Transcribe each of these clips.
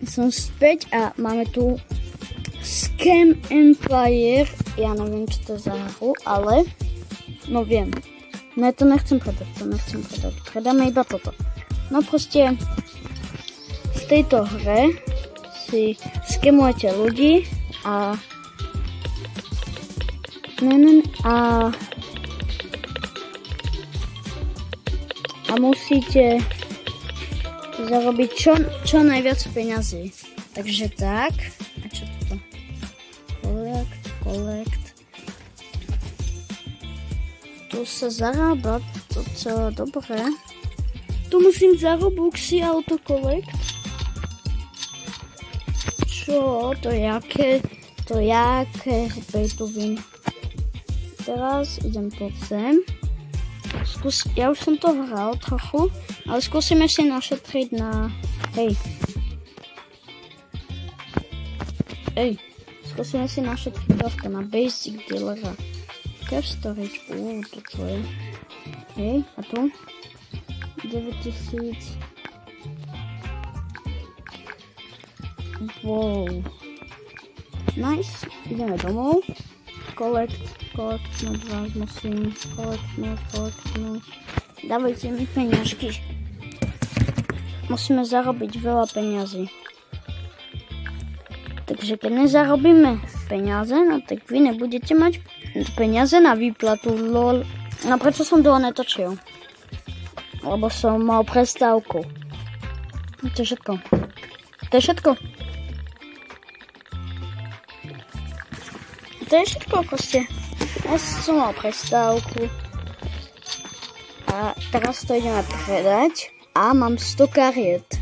som späť a máme tu Scam Empire. Ja neviem, čo to je za hru, ale no viem. No ja to nechcem predať, Predáme iba toto. No proste v tejto hre si skemujete ľudí a musíte zarobiť čo najviac peňazí. Takže tak. A čo toto? Collect. Tu sa zarába docela dobre. Tu musím za Robuxy autocollect. Čo? To je jaké pay to win. Teraz idem po sem. Ja už som to hral trochu, ale skúsime si našetriť na... Skúsime si našetriť tohto na Basic Dealera. Cash storage, to čo je? A tu? 9000. Wow. Nice, ideme domov. Collect na vás musím. Collect. Dávajte mi peňažky. Musíme zarobiť veľa peňazí. Takže keď nezarobíme peniaze, no tak vy nebudete mať peniaze na výplatu, lol. No prečo som dole netočil? Lebo som mal prestávku. To je všetko. Proste. Ja som mal prestávku. A teraz to ideme predať. A mám 100 kariet.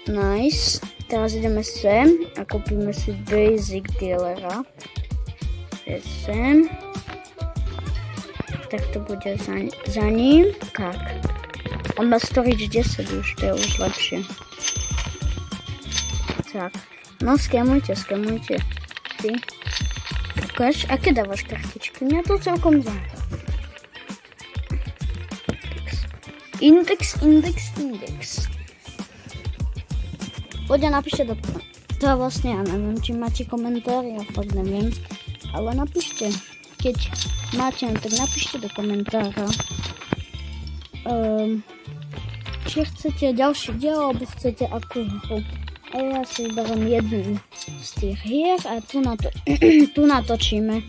Nice. Teraz ideme sem a kúpime si Basic Dealera. Sem. Tak to bude za ním. Tak. On má storage 10 už, to je už lepšie. Tak. No skemujte. Ty. Ukáž, aké dávaš kartičky? Mňa to celkom zaujíma. Index. Poďte napíšte do... To vlastne ja neviem, či máte komentári, ja fakt neviem. Ale napíšte, keď máte, tak napíšte do komentára. Či chcete ďalší diel, alebo chcete akú hru. A ja si vyberiem jednu z tých hier a tu natočíme.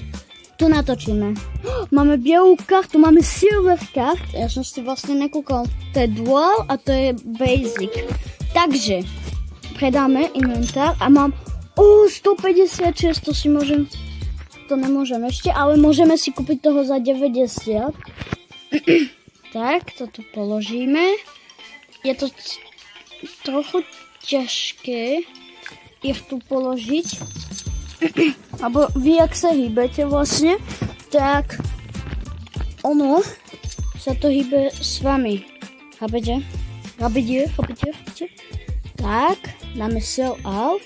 Máme bielú kartu, máme silver kart. Ja som si vlastne nekúkal. To je dual a to je basic. Takže predáme inventár a mám 156, to si môžem, to nemôžem ešte, ale môžeme si kúpiť toho za 90. Tak, to tu položíme. Je to trochu ťažké ich tu položiť. Abo vy, ak sa hýbete vlastne, tak ono sa to hýbe s vami. Chápete? Tak, dáme sell all.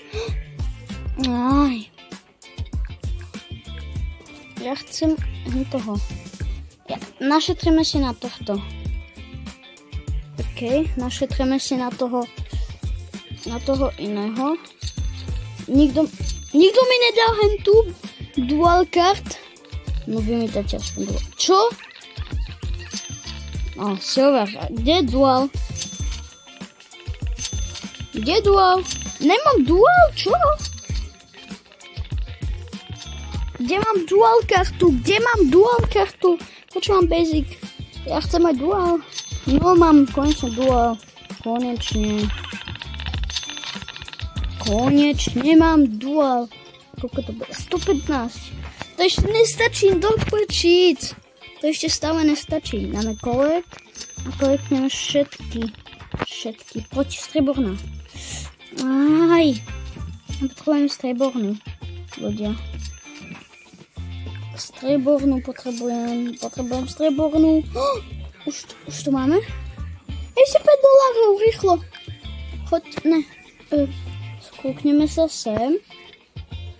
Ja chcem toho. Našetríme si na tohto. OK, našetríme si na toho iného. Nikto mi nedal hentu dual card. No vy mi dáte aspoň dual. Čo? Silver. Kde je dual? Nemám dual, čo? Kde mám dual kartu? Počúvam basic. Ja chcem mať dual. No mám konečne dual. Konečne mám dual. Koľko to bude? 115. To ešte nestačí dopočiť. To ešte stále nestačí. Dáme collect a kolektneme všetky. Poď streborná. Potrebujem strebornú. Ľudia. Potrebujem strebornú. Už to máme? Ešte $5, rýchlo. Choď, ne. Skúkneme sa sem.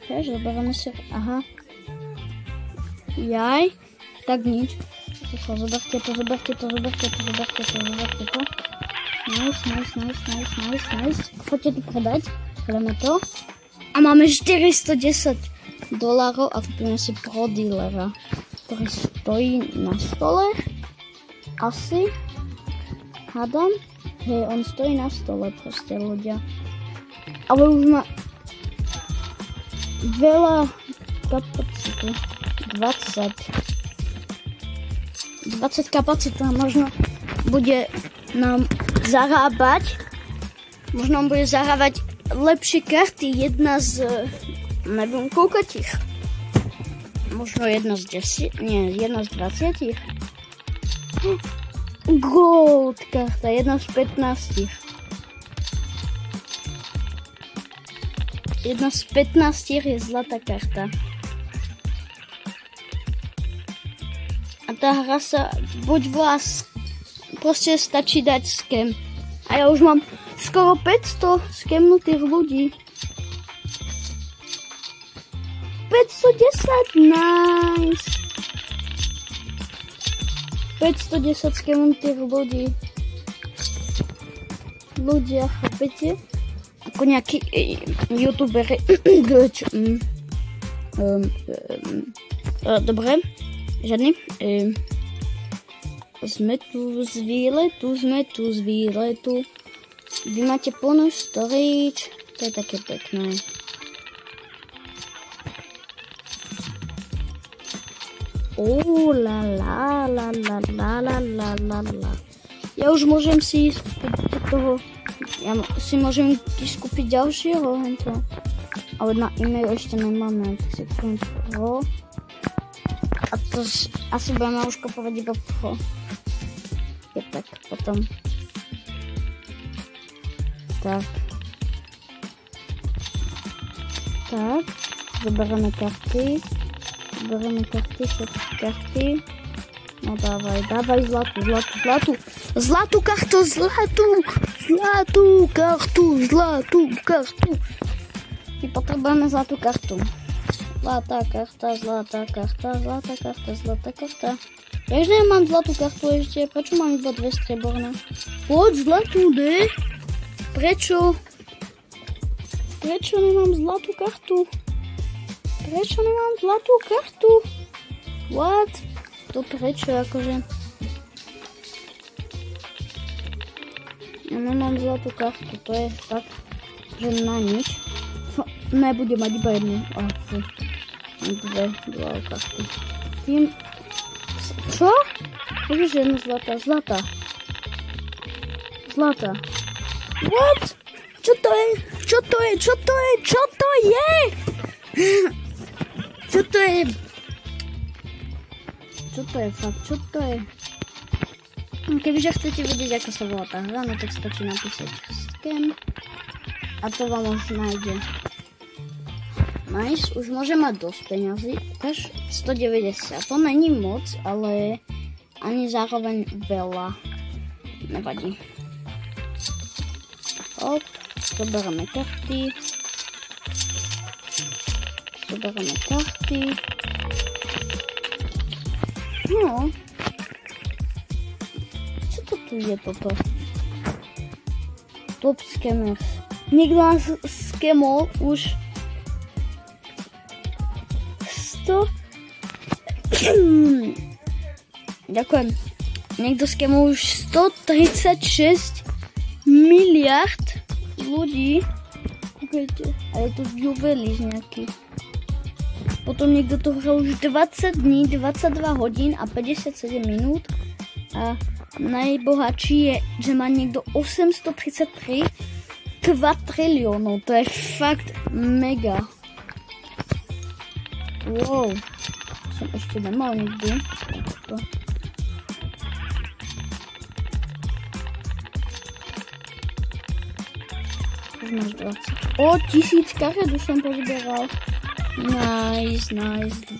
Zoberieme si... Aha. Jaj. Tak nič. Zoberte to. Nice. Poďte to predať. Predáme to. A máme $410 a kúpime si Pro Dealera, ktorý stojí na stole. Asi. Hádam. Hej, on stojí na stole proste, ľudia. Ale už má veľa kapacitu. 20 kapacita, možno bude nám zarábať. Možno nám bude zarábať lepšie karty. Jedna z... neviem koľko tých. Možno jedna z 10. Nie, jedna z 20. Gold karta, jedna z 15. Jedna z 15 je zlatá karta. A tá hra sa buď vás proste stačí dať skem. A ja už mám skoro 500 skemnutých ľudí. 510, nice. 510 skemnutých ľudí. Ľudia, chápete? Ako nejakí youtuberi. Dobre, žiadny. Sme tu z výletu. Vy máte plnú storage. To je také pekné. La. Ja už môžem si kúpiť toho. Ja si môžem skúpiť ďalšieho hento. Ale na e-mail ešte nemáme. Tak si kúpim Pro. A to asi budeme už kupovať iba Pro. Je tak, potom. Tak. Zoberieme karty. Všetky karty. No dávaj zlatú kartu. My potrebujeme zlatú kartu. Zlatá karta. Prečo nemám zlatú kartu ešte? Prečo mám iba 2 strieborné? Poď zlatú, ne? Prečo nemám zlatú kartu? What? To prečo, akože? Ja nemám zlatú kartu, to je fakt, že na nič. Nebudem mať iba jednu. Dve karty. Tým... Čo? Vidíš, že jedna zlatá. What? Čo to je? Čo to je? Kebyže chcete vedieť, ako sa volá tá hra, no tak stačí napísať scan a to vám už nájde. Nice, už môže mať dosť peňazí, až 190, to není moc, ale ani zároveň veľa, nevadí. Hop, zoberieme karty. No. Čo to tu je toto? Top Scammers. Niekto nás skemol už 100. Ďakujem. Niekto skemol už 136 miliard ľudí. Kúkajte. A je to juvelis nejaký. Potom niekto to hral už 20 dní, 22 hodín a 57 minút. A najbohatší je, že má niekto 833 kvatriliónov. To je fakt mega. Wow. Som ešte nemal nikdy. Už máš 20. O, 1000 karet už som pozbieral. Nice. 1000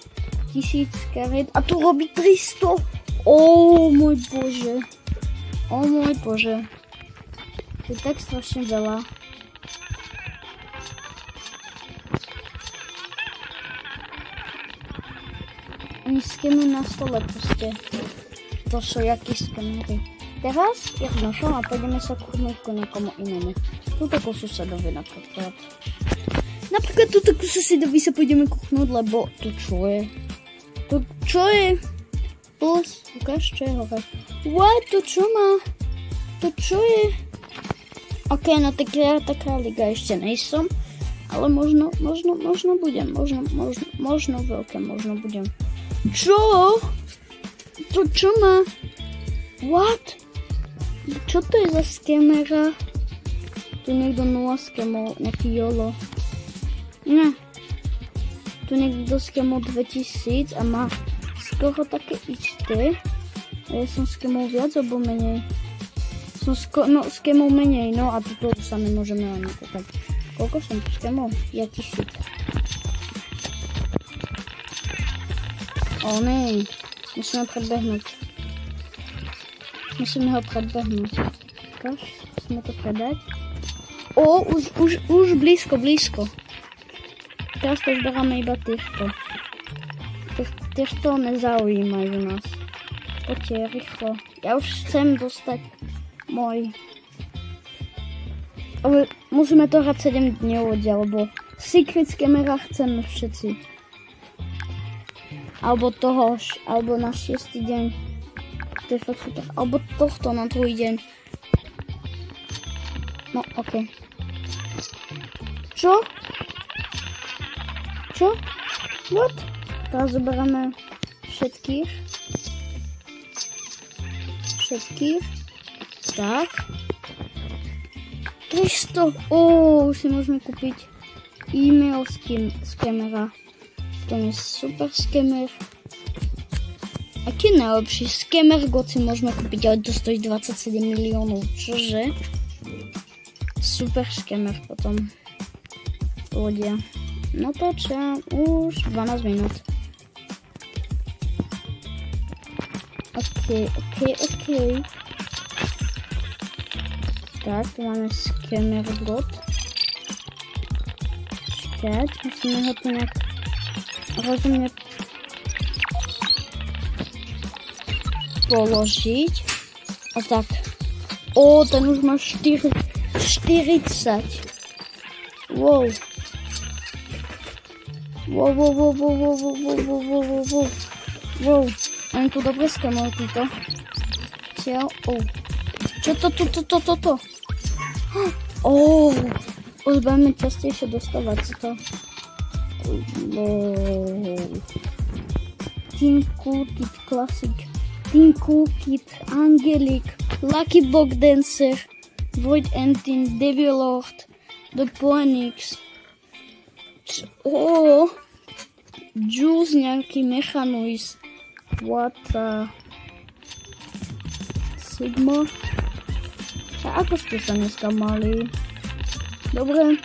karet. A to robí 300. Ó môj bože. To je tak strašne veľa. Oni skenujú na stole proste. To sú jakí skenery. teraz ja vnášam a pôjdeme sa kúrnuť ku niekomu inému. Túto ku susedovi napríklad. Napríklad túto ku susedovi sa pôjdeme kúrnuť, lebo tu čo je? Tu čo je? Plus, ukáž, čo je hore. What? Tu čo má? Tu čo je? Ok, no tak ja taká liga ešte nejsom. Ale možno budem. Možno veľké, možno budem. Čo? To čo má? What? Čo to je za skemera? Tu niekto nula skemol, nejaký YOLO. Ne. Tu niekto skemol 2000 a má skoro také isté. A ja som skemol viac alebo menej? Som skemol menej, no a toto už sa nemôžeme ani kúkať. Koľko som tu skemol? Ja 1000. O nej, musíme predbehnúť. Musíme ho predbehnúť. Ukáž, musíme to predať. O, už blízko. Teraz to zberáme iba týchto. Týchto nezaujímajú nás. Poďte, rýchlo. Ja už chcem dostať môj. Ale musíme to hrať 7 dní oddiaľ, lebo Secret Scammera chceme všetci. Alebo tohož, alebo na 6. deň. To je fakt super. Alebo tohto na druhý deň. No, ok. Čo? What? Teraz zoberieme všetkých. Tak. 300. Už si môžeme kúpiť e-mail scammera. To je super scammer. Aký najlepší scammer god si môžeme kúpiť, ale to stojí 27 miliónov. Čože? Super scammer potom. Ľudia. No to čo? Už 12 minút. Ok. Tak, tu máme scammer god. Čakať, musíme ho tu nejak rozumne položiť. A tak. O, ten už má 40. Wow. Oni tu dobre skamujú týto. Ciao. Čo to? Už budeme častejšie dostávať to. Tinku Kit Classic, Tinku Kit, Angelic, Lucky Block Dancer, Void Ending, Devil Lord, The Phoenix. Juice nejaký Mechanus. What the Sigma. A ako ste sa dneska mali? Dobre.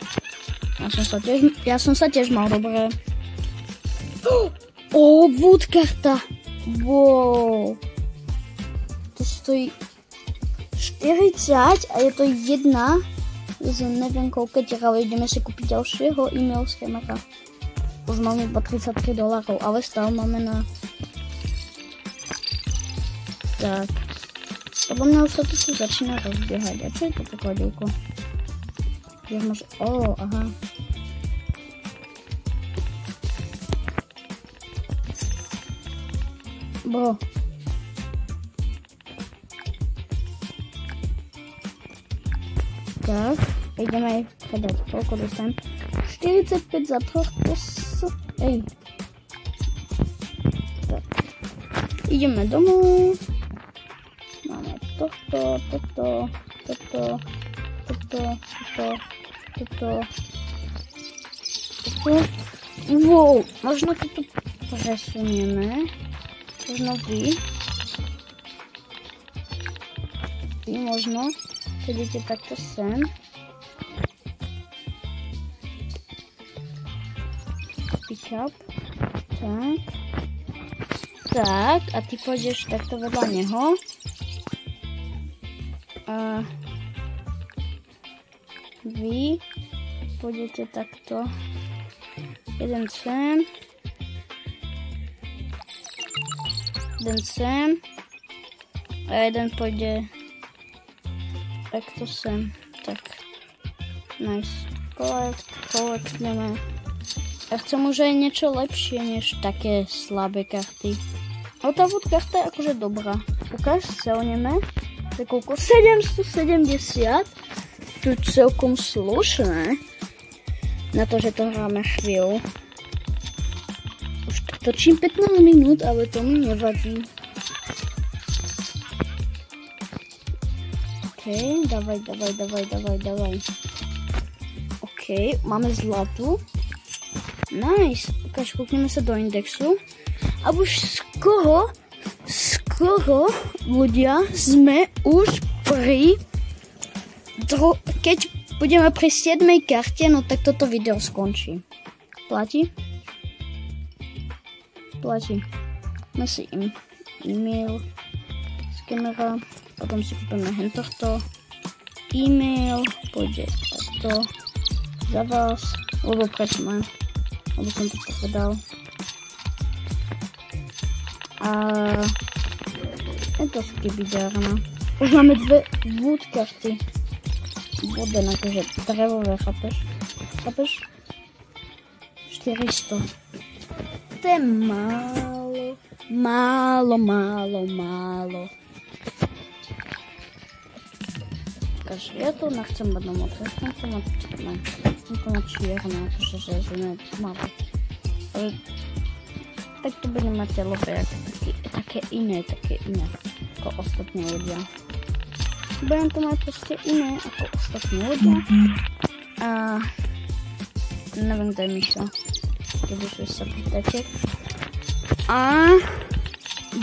Ja som sa tiež mal dobre. Wood karta. Wow. To stojí 40 a je to jedna. Neviem koľko tier, ale ideme si kúpiť ďalšieho e-mail scammera. Už máme iba $33, ale stále máme na. Tak. Podľa mňa už sa to tu začína rozbiehať. A čo je toto kladivko? Ja môžem. Aha. Bo. Tak, ideme aj predať. Koľko dostanem? 45 za tohto. Ej. Tak. Ideme domov. Máme toto. Wow, možno toto presunieme. Možno vy možno idete takto sem. Pick up. Tak, a ty pôjdeš takto vedľa neho. A vy pôjdete takto. Jeden sem. A jeden pôjde Jak to sem. Tak. Nice. Kolektujeme. Ja chcem už aj niečo lepšie, než také slabé karty. Ale tá karta je akože dobrá. Ukáž, celneme. To je koľko? 770. To je celkom slušné. Na to, že to hráme chvíľu. Už točím 15 minút, ale to mi nevadí. OK, dávaj. OK, máme zlatú. Nice. Ukáž, kúkneme sa do indexu. A už skoro ľudia sme už pri... Keď budeme pri 7. karte, no tak toto video skončí. Platí? Platí. Máme si e-mail z kamera, potom si kúpime hentohto. E-mail pôjde takto za vás, lebo prečo mám, lebo som to povedal. A je to skibidárna. Už máme dve wood karty. Voden, akože drevové, chápeš? 400. To je málo. Takže ja to nechcem mať na moc. Chcem to mať čierne, akože železné tmavé. Ale tak to bude mať telo také iné ako ostatní ľudia. Budem to mať proste iné ako ostatní ľudia. A neviem, kto je Mišo, kebyže sa pýtate. A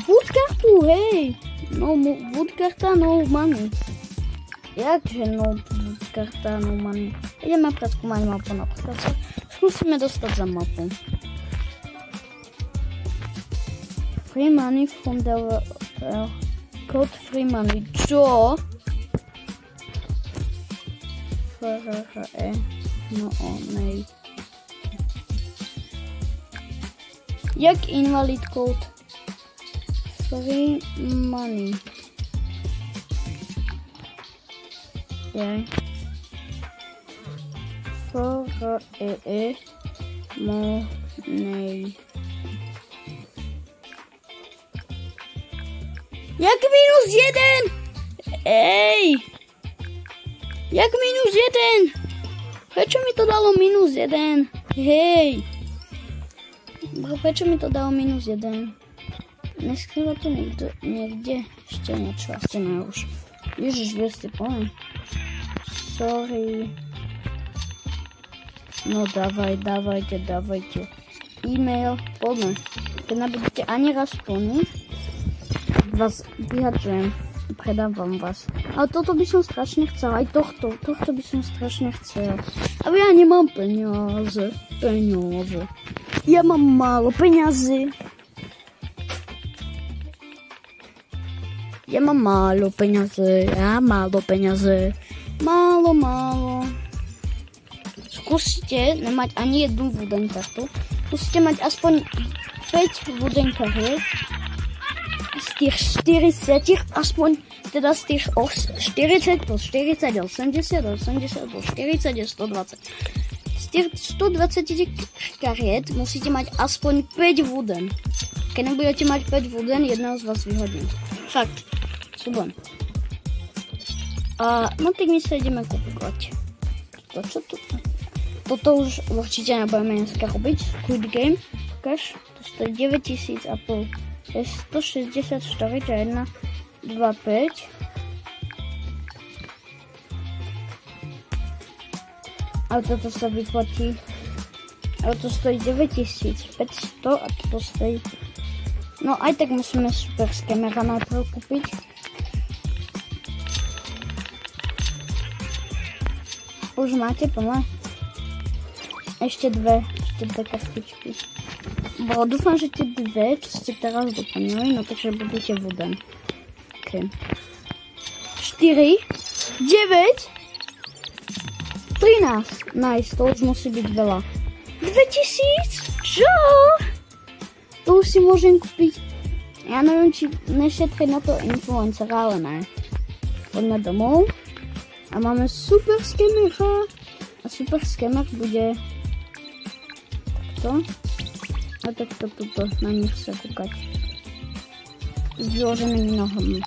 woodkartu, hej! No, woodkarta, no money. Jakže no woodkarta, no money? Ideme preskúmať mapu napríklad. Skúsime dostať za mapu. Free money from the code free money. Čo? No nej. Jak invalid code? Free money. Okay. Money. Jak -1? Ej! Jak -1? Prečo mi to dalo -1? Hej! Prečo mi to dalo -1? Neskrýva to niekde ešte niečo, asi ne už. Ježiš, kde ste plný? Sorry. No dávajte. E-mail, poďme. Keď nebudete ani raz plný, vás vyhadžujem. Predávam vás. Ale toto by som strašne chcel. Aj tohto by som strašne chcel. Ale ja nemám peniaze. Ja mám málo peniazy. Málo. Skúsite nemať ani jednu wooden kartu. Skúsite mať aspoň 5 wooden kariet. Z tých 40, aspoň teda z tých 40 plus 40 je 80, 80 plus 40 je 120. Z tých 120 kariet musíte mať aspoň 5 wooden. Keď nebudete mať 5 wooden, jedného z vás vyhodím. Fakt. Súbom. A no tak my sa ideme kúpovať. Toto už určite nebudeme dneska robiť. Squid Game. Ukáž. To stojí 9,5. Je 164, to je 1, 2, 5. A toto sa vyplatí. Ale to stojí 9500 a toto stojí... No aj tak musíme super skamera najprv kúpiť. Už máte plné? Ešte dve kartičky. Bo dúfam, že tie dve, čo ste teraz doplnili, no takže budete wooden. OK. 4, 9, 13. Nice, to už musí byť veľa. 2000? Čo? To už si môžem kúpiť. Ja neviem, či nešetriť na to influencera, ale ne. Poďme domov. A máme super skenera. A super skener bude takto. A takto tuto na nich sa kúkať. S vyloženými nohami.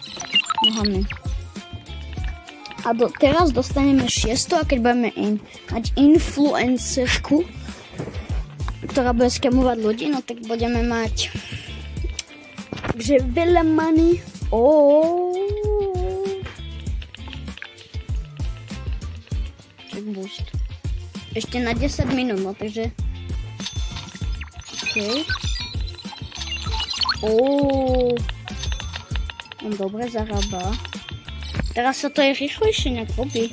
A teraz dostaneme 600 a keď budeme mať influencerku, ktorá bude skemovať ľudí, no tak budeme mať takže veľa money. Check boost. Ešte na 10 minút, no takže OK. On dobre zarába. Teraz sa to je rýchlejšie nejak robí.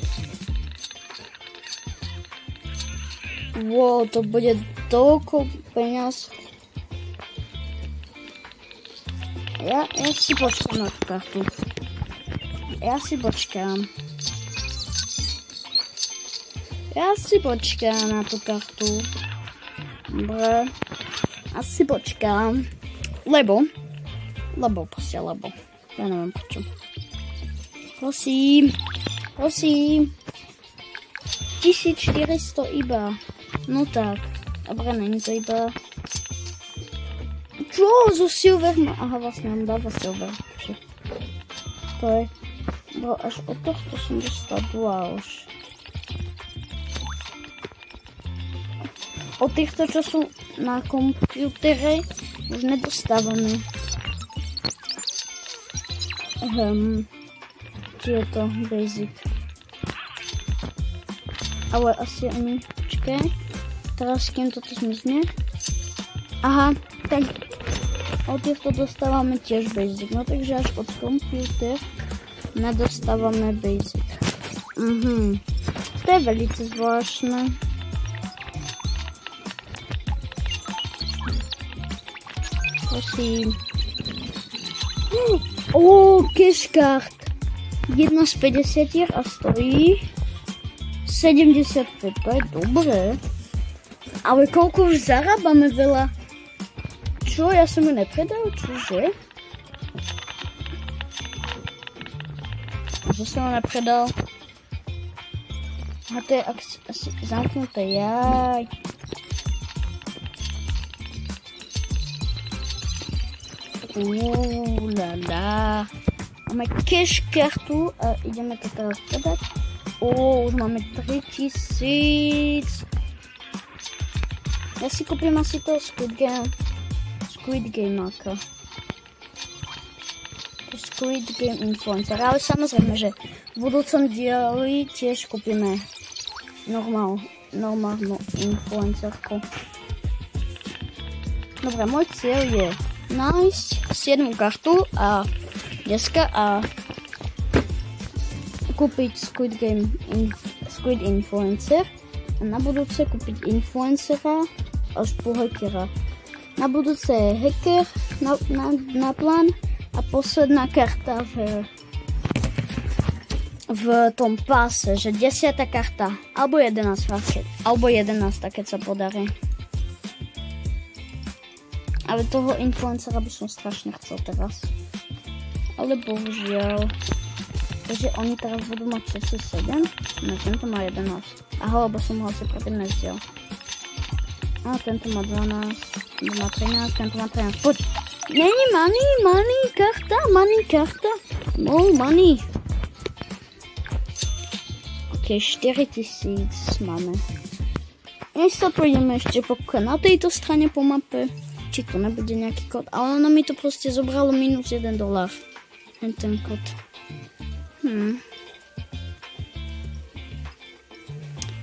Wow, to bude toľko peňaz. Ja si počkám na tú kartu. Ja si počkám na tú kartu. Dobre. Asi počkám. Lebo. Ja neviem prečo. Prosím. 1400 iba. No tak. Dobre, není to iba. Čo? Zo silver má. Aha, vlastne on dáva silver. To je. Bro, až od tohto som dostal dual už. Od týchto, čo sú na komputere, už nedostávame. Či je to basic. Ale asi ani, počkaj. Teraz kým toto zmizne. Aha, tak od týchto dostávame tiež basic. No takže až od komputer nedostávame basic. To je velice zvláštne. Prosím. Cashcard. 1 z 50 a stojí 75, to je dobré. Ale koľko už zarábame veľa. Čo, ja som ju nepredal, čože? Že som ju nepredal. A to je asi zamknuté, jaj. Lala. Máme cash kartu a ideme to teraz predať. Už máme 3000. Ja si kúpim asi to Squid Game ako. Squid Game influencer. Ale samozrejme, že v budúcom dieli tiež kúpime normálnu influencerku. Dobre, môj cieľ je nájsť 7 kartu a dneska a kúpiť Squid Influencer a na budúce kúpiť influencera až po hackera. Na budúce je hacker na plán a posledná karta v tom páse, že 10. karta alebo 11 keď sa podarí. Ale toho influencera by som strašne chcel teraz. Ale bohužiaľ. Takže oni teraz budú mať 6-7. No, tento má 11. Aha, lebo som ho asi predtým nezdiel. A tento má 12. Tento má 13. Tento má 13. Poď. Není money karta. No, money. Ok, 4000 máme. Dnes sa pôjdeme ešte pokúkať na tejto strane po mape. Či to nebude nejaký kód. Ale ono mi to proste zobralo minus $1. Ten kód.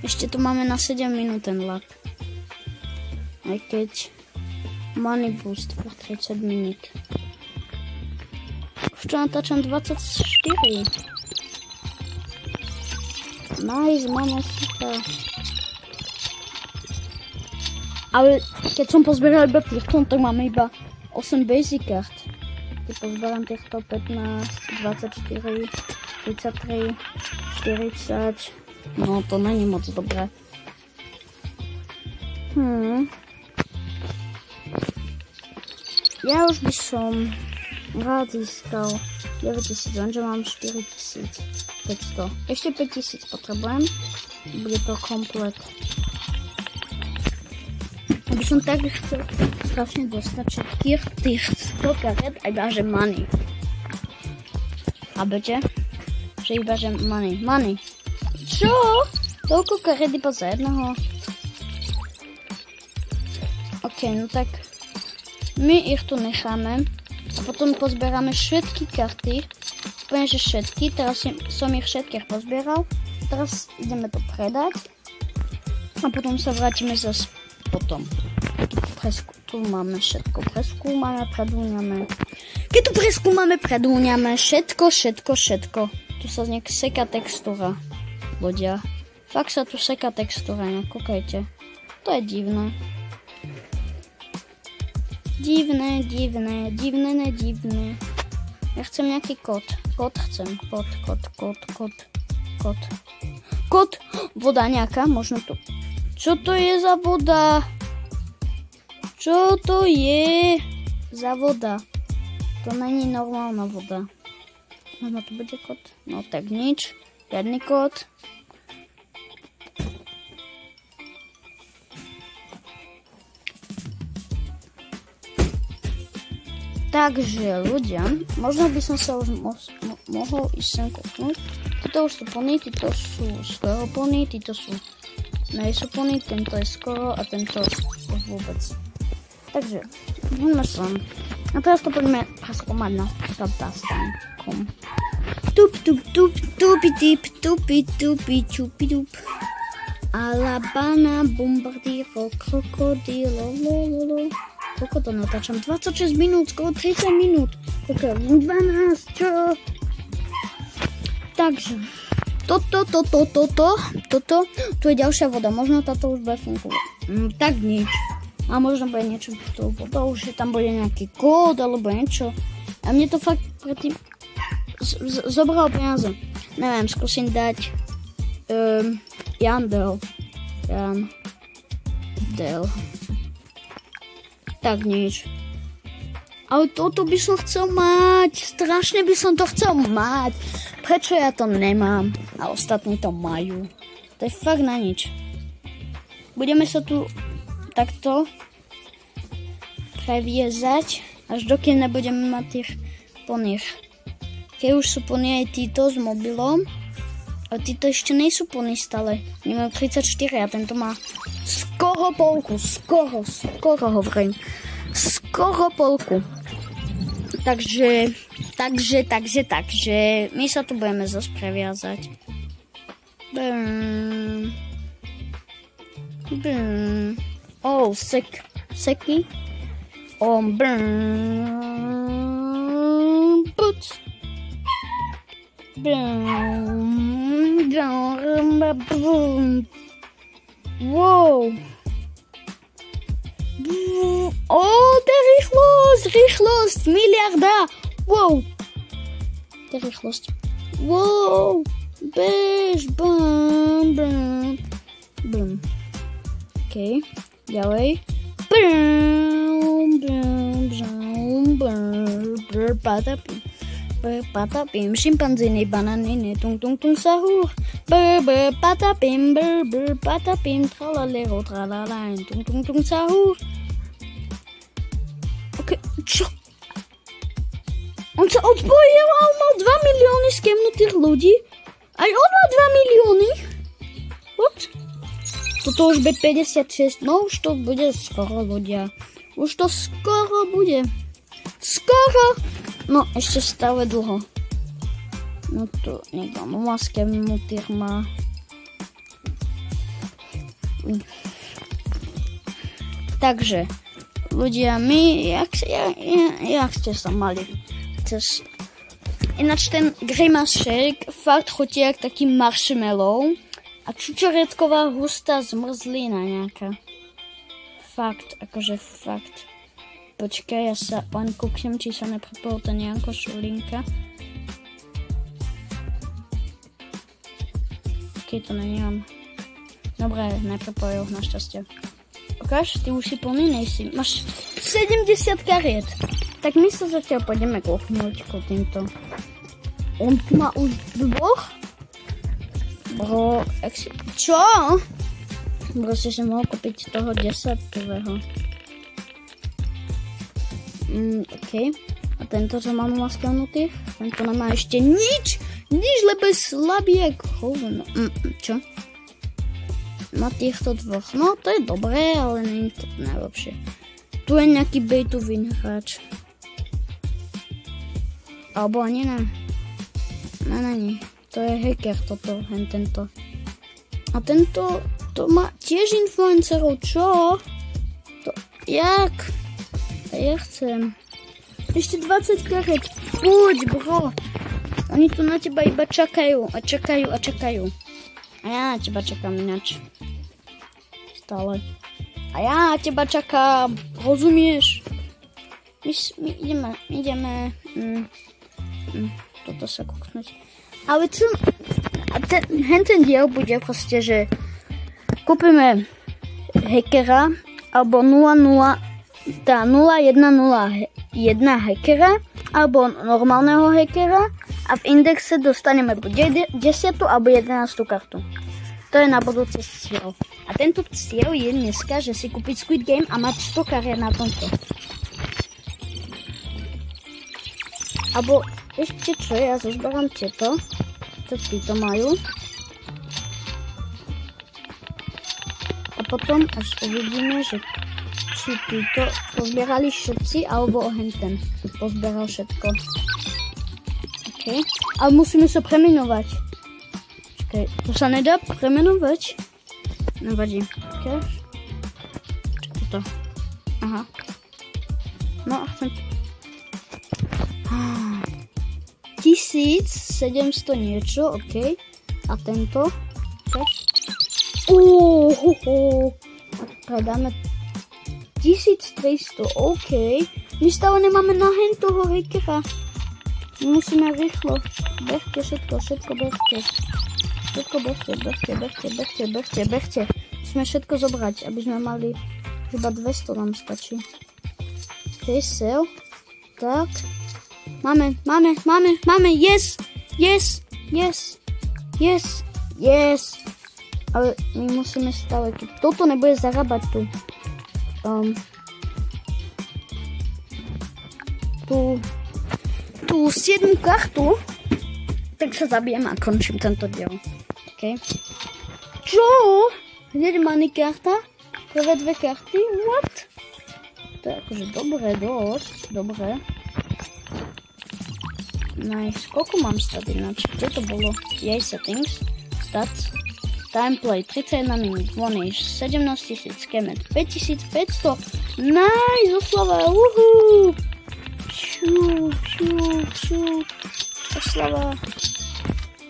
Ešte tu máme na 7 minút ten lap. Aj keď money boost po 30 minút. Už čo natáčam 24. Nice, máme super. Ale keď som pozbieral iba týchto, tak máme iba 8 basic kart. Keď pozberám týchto 15, 24, 33, 40. No to není moc dobré. Ja už by som rád získal 9000, lenže mám 4000. 500. Ešte 5000 potrebujem. Bude to komplet. Aby som tak chcel strašne dostať všetkých tých 100 karet a iba že money. Chápete? Že iba že money. Money. Čo? Toľko karet iba za jedného? OK, no tak my ich tu necháme a potom pozberáme všetky karty. Úplne, že všetky. Teraz som ich všetkých pozbieral. Teraz ideme to predať a potom sa vrátime zase potom. Tu máme všetko. Preskúmame, predúňame. Keď tu preskúmame, predúňame všetko. Tu sa nejak seká textúra. Ľudia. Fakt sa tu seká textúra, nekúkajte. To je divné. Divné. Ja chcem nejaký kód. Kód chcem. Kód. Voda nejaká, možno tu. Čo to je za voda? Čo to je za voda? To není normálna voda. Možno tu bude kód? No tak nič. Žiadny kód. Takže ľudia, možno by som sa už mohol ísť sem kúknúť. Títo už sú plní, títo sú skoro plní, títo sú nejsú plní, tento je skoro a tento už vôbec. Takže, poďme sem. A teraz to poďme preskúmať na katastánkom. Tupi, Alabama, bombardiro, krokodilo, lololo. Koľko to natáčam? 26 minút, skoro 30 minút. Koľko? 12, čo? Takže, toto. Tu je ďalšia voda. Možno táto už bude fungovať. Tak nič. A možno bude niečo s tou vodou, že tam bude nejaký kód alebo niečo. A mne to fakt predtým zobralo peniaze. Neviem, skúsim dať Jandel. Tak nič. Ale toto by som chcel mať. Strašne by som to chcel mať. Prečo ja to nemám? A ostatní to majú. To je fakt na nič. Budeme sa tu takto previezať, až dokým nebudeme mať tých plných. Keď už sú plní aj títo s mobilom, a títo ešte nejsú plní stále. Majú 34 a tento má skoro polku. Skoro hovorím. Skoro polku. Takže my sa tu budeme zase previazať. Seky. Wow. To je rýchlosť, miliarda. Wow. To je rýchlosť. Wow. Bež, bum. OK, ďalej. Patapim, šimpanzíny, bananiny, tung sahur. Patapim, tralalero, tralalain, tung sahur. Ok, čo? On sa odpojil a on mal 2 milióny skemnutých ľudí. Aj on mal 2 milióny. What? Toto už bude 56, no už to bude skoro, ľudia. Už to skoro bude. Skoro! No, ešte stále dlho. No to niekto maske mutých má. Takže, ľudia, my, jak ste sa mali? Ináč ten Grimace Shake fakt chutí jak taký marshmallow a čučoriedková hustá zmrzlina nejaká. Fakt, akože fakt. Počkaj, ja sa len kúknem, či sa neprepol to nejaká šulinka. Keď to není on. Dobre, neprepojil, našťastie. Ukáž, ty už si plný, nejsi. Máš 70 kariet. Tak my sa zatiaľ pôjdeme kúknúť ko týmto. On má už 2 Bro, čo? Proste som mohol kúpiť toho 10-kového. OK. A tento, čo mám maskavnutý? Tento nemá ešte nič, lebo je slabý jak hovno. Čo? Má týchto dvoch. No, to je dobré, ale nie je to najlepšie. Tu je nejaký bejtový hráč. Alebo ani ne. Nie. To je hacker toto, tento. A tento, to má tiež influencerov, čo? To, jak? Ja chcem. Ešte 20 karet. Poď, bro. Oni tu na teba iba čakajú. A ja na teba čakám ináč. Stále. A ja na teba čakám. Rozumieš? My ideme. Toto sa kúknuť. Ale čo? Ten diel bude proste, že kúpime hackera alebo 0101 hackera alebo normálneho hackera a v indexe dostaneme buď 10 alebo 11 kartu. To je na budúci cieľ. A tento cieľ je dneska, že si kúpiť Squid Game a mať 100 kariet na tomto. Alebo ešte čo, ja zozberám tieto, čo títo majú. A potom až uvidíme, že či títo pozbierali všetci, alebo henten pozbieral všetko. OK. Ale musíme sa premenovať. Čakaj, to sa nedá premenovať? Nevadí. OK. Čakaj to. Aha. No a chcem... 1700 niečo, OK. A tento? Predáme 1300, OK. My stále nemáme na hen toho hackera. My musíme rýchlo. Berte všetko berte. Všetko berte. Musíme všetko zobrať, aby sme mali iba 200 nám stačí. OK, sell. Tak. Máme, yes. Ale my musíme stále tu. Toto nebude zarábať tu. Tú 7 kartu. Tak sa zabijem a končím tento diel. OK. Čo? Hneď money karta? Prvé 2 karty? What? To je akože dobré, dosť. Dobré. Nice. Koľko mám stat ináč? Čo to bolo? Jej settings. Stats. Time play 31 minút. Vonage 17 000. Skemet 5500. Nice. Oslava. Uhú. Oslava.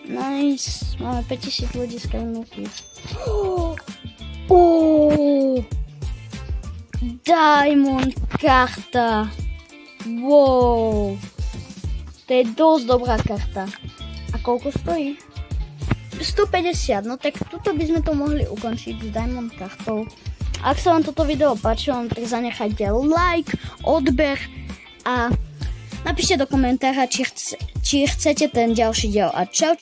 Nice. Máme 5000 ľudí skemnutých. Diamond karta. Wow. To je dosť dobrá karta. A koľko stojí? 150, no tak tuto by sme to mohli ukončiť s Diamond kartou. Ak sa vám toto video páčilo, tak zanechajte like, odber a napíšte do komentára, či chcete ten ďalší diel. A čau.